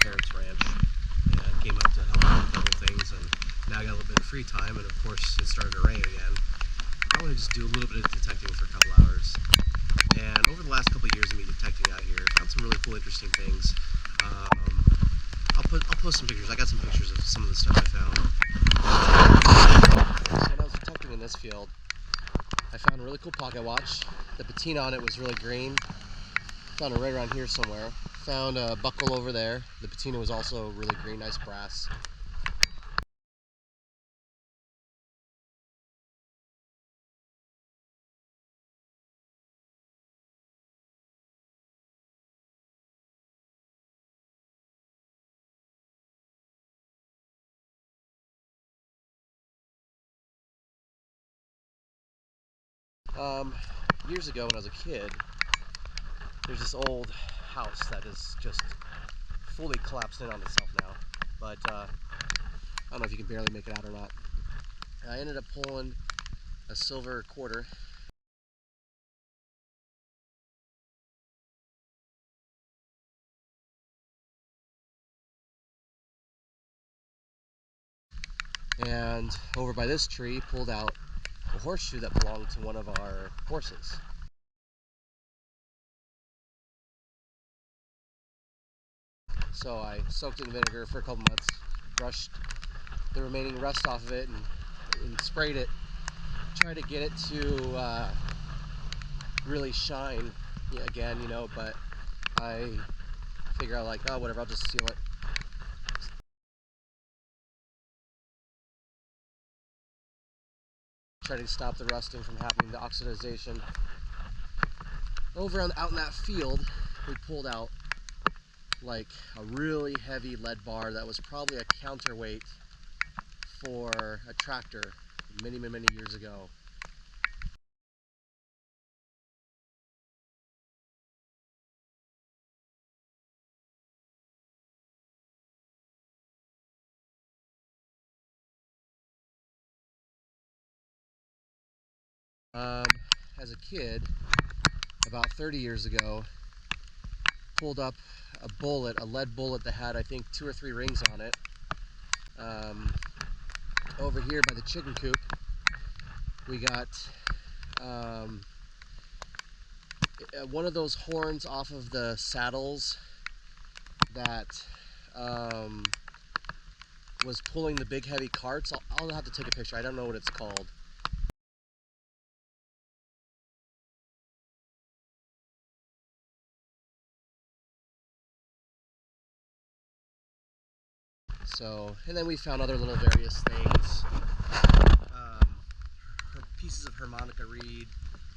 parents' ranch and came up to help with a couple things. And now I got a little bit of free time, and of course it started to rain again. I want to just do a little bit of detecting for a couple hours. And over the last couple of years of me detecting out here, I found some really cool, interesting things. I'll post some pictures. I got some pictures of some of the stuff I found. So when I was detecting in this field, I found a really cool pocket watch. The patina on it was really green. Found it right around here somewhere. Found a buckle over there. The patina was also really green, nice brass. Years ago when I was a kid, there's this old house that is just fully collapsed in on itself now. But I don't know if you can barely make it out or not. I ended up pulling a silver quarter. And over by this tree, pulled out a horseshoe that belonged to one of our horses. So I soaked it in vinegar for a couple months, brushed the remaining rust off of it, and sprayed it. Tried to get it to really shine again, but I figure out like, oh, whatever, I'll just seal it. Try to stop the rusting from happening, the oxidization. Out in that field, we pulled out like a really heavy lead bar that was probably a counterweight for a tractor many years ago. As a kid, about 30 years ago, pulled up a lead bullet that had, I think, 2 or 3 rings on it. Over here by the chicken coop, we got one of those horns off of the saddles that was pulling the big heavy carts. I'll have to take a picture. I don't know what it's called. So, and then we found other little various things. Pieces of harmonica reed,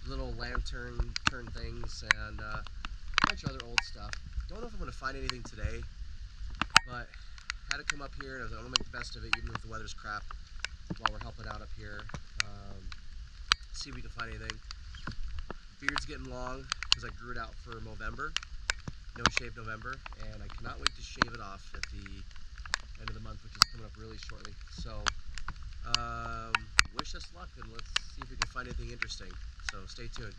little lantern turn things, and a bunch of other old stuff. Don't know if I'm going to find anything today, but had to come up here, and I was like, I'm going to make the best of it, even if the weather's crap, while we're helping out up here. See if we can find anything. Beard's getting long, because I grew it out for Movember, no shave November, and I cannot wait to shave it off at the end of the month, which is coming up really shortly. So, wish us luck, and let's see if we can find anything interesting. So stay tuned.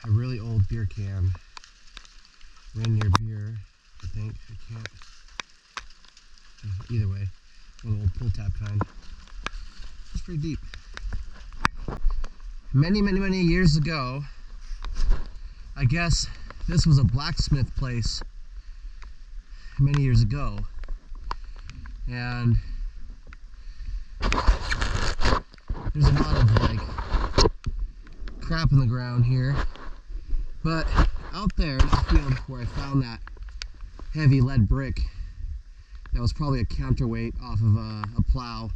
A really old beer can. Rainier beer, I think. I can't. Either way, one of the old pull tab kind. It's pretty deep. Many years ago, I guess this was a blacksmith place many years ago, and there's a lot of like crap in the ground here, but out there in the field where I found that heavy lead brick that was probably a counterweight off of a plow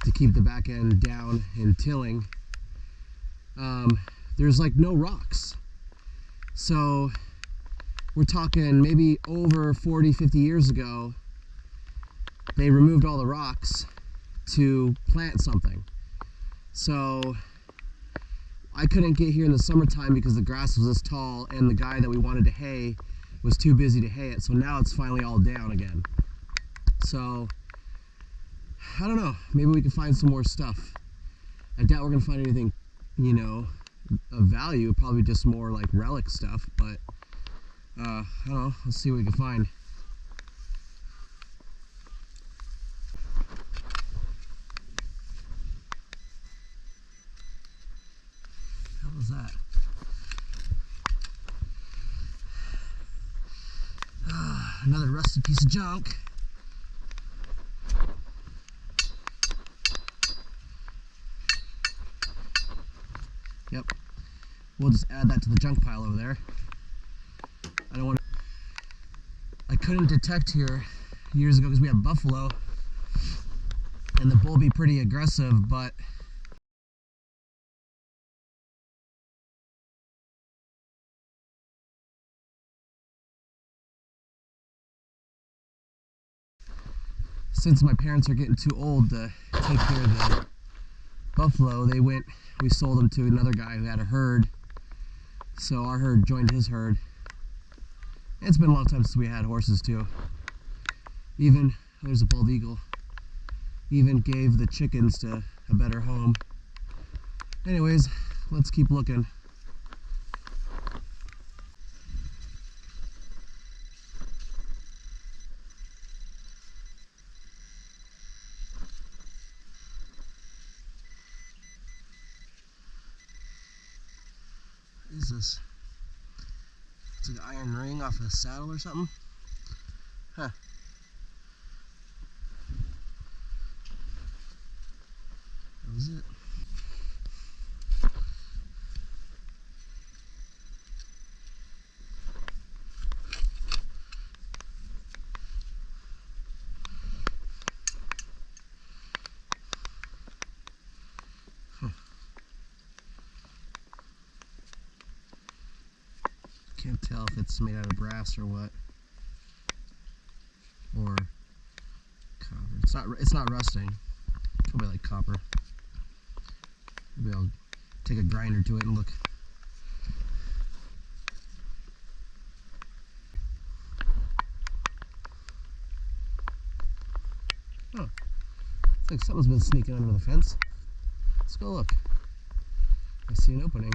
to keep the back end down in tilling, there's like no rocks. So we're talking maybe over 40-50 years ago, they removed all the rocks to plant something. So I couldn't get here in the summertime because the grass was this tall and the guy that we wanted to hay was too busy to hay it. So now it's finally all down again. So I don't know, maybe we can find some more stuff. I doubt we're gonna find anything, you know, of value, probably just more like relic stuff, but I don't know, let's see what we can find. What was that? Another rusted piece of junk. Yep, we'll just add that to the junk pile over there. I don't want to... I couldn't detect here years ago because we have buffalo and the bull be pretty aggressive, but since my parents are getting too old to take care of the buffalo, we sold them to another guy who had a herd. So our herd joined his herd. It's been a long time since we had horses too. Even, there's a bald eagle, even gave the chickens to a better home. Anyways, let's keep looking. What is this? It's like an iron ring off of a saddle or something? Huh. That was it. Can't tell if it's made out of brass or what, or copper. It's not rusting. Probably like copper. Maybe I'll take a grinder to it and look. Oh, it's like someone's been sneaking under the fence. Let's go look. I see an opening.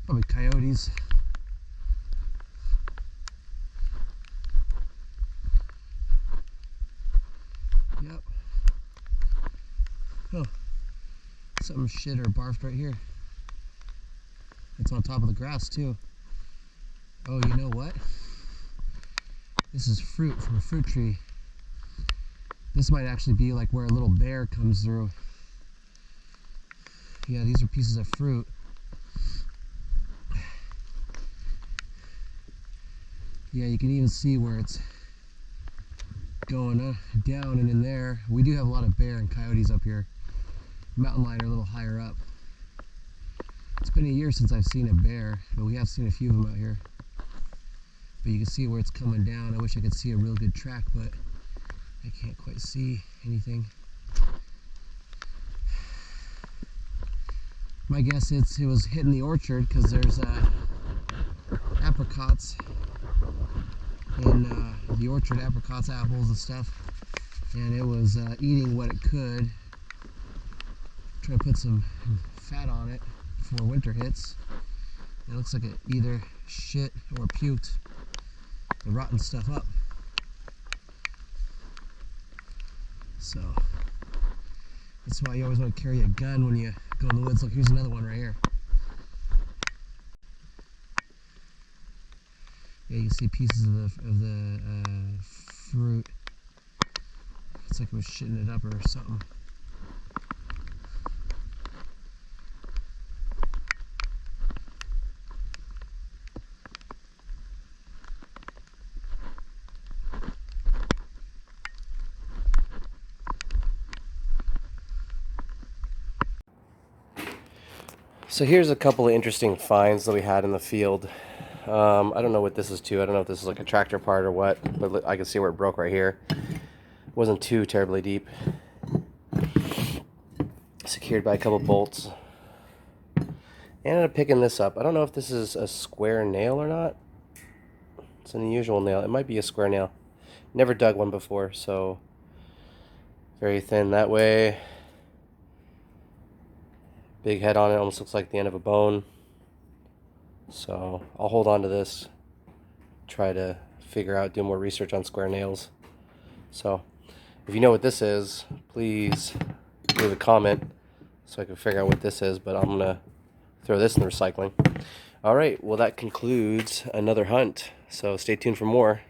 Probably coyotes. Yep. Oh, something shit or barfed right here. It's on top of the grass too. Oh, you know what? This is fruit from a fruit tree. This might actually be like where a little bear comes through. Yeah, these are pieces of fruit. Yeah, you can even see where it's going down and in there. We do have a lot of bear and coyotes up here. Mountain lion are a little higher up. It's been a year since I've seen a bear, but we have seen a few of them out here. But you can see where it's coming down. I wish I could see a real good track, but I can't quite see anything. My guess it was hitting the orchard because there's apricots in the orchard, apricots, apples and stuff, and it was eating what it could, trying to put some fat on it before winter hits. It looks like it either shit or puked. the rotten stuff up. So that's why you always want to carry a gun when you go in the woods. Look, here's another one right here. Yeah, you see pieces of the fruit. It's like it was shitting it up or something. So here's a couple of interesting finds that we had in the field. I don't know what this is too. I don't know if this is like a tractor part or what, but I can see where it broke right here. It wasn't too terribly deep. Secured by a couple bolts. Ended up picking this up. I don't know if this is a square nail or not. It's an unusual nail. It might be a square nail. Never dug one before, so very thin that way. Big head on it, almost looks like the end of a bone. So I'll hold on to this, try to figure out, do more research on square nails. So if you know what this is, please leave a comment so I can figure out what this is, but I'm gonna throw this in the recycling. All right, well that concludes another hunt, so stay tuned for more.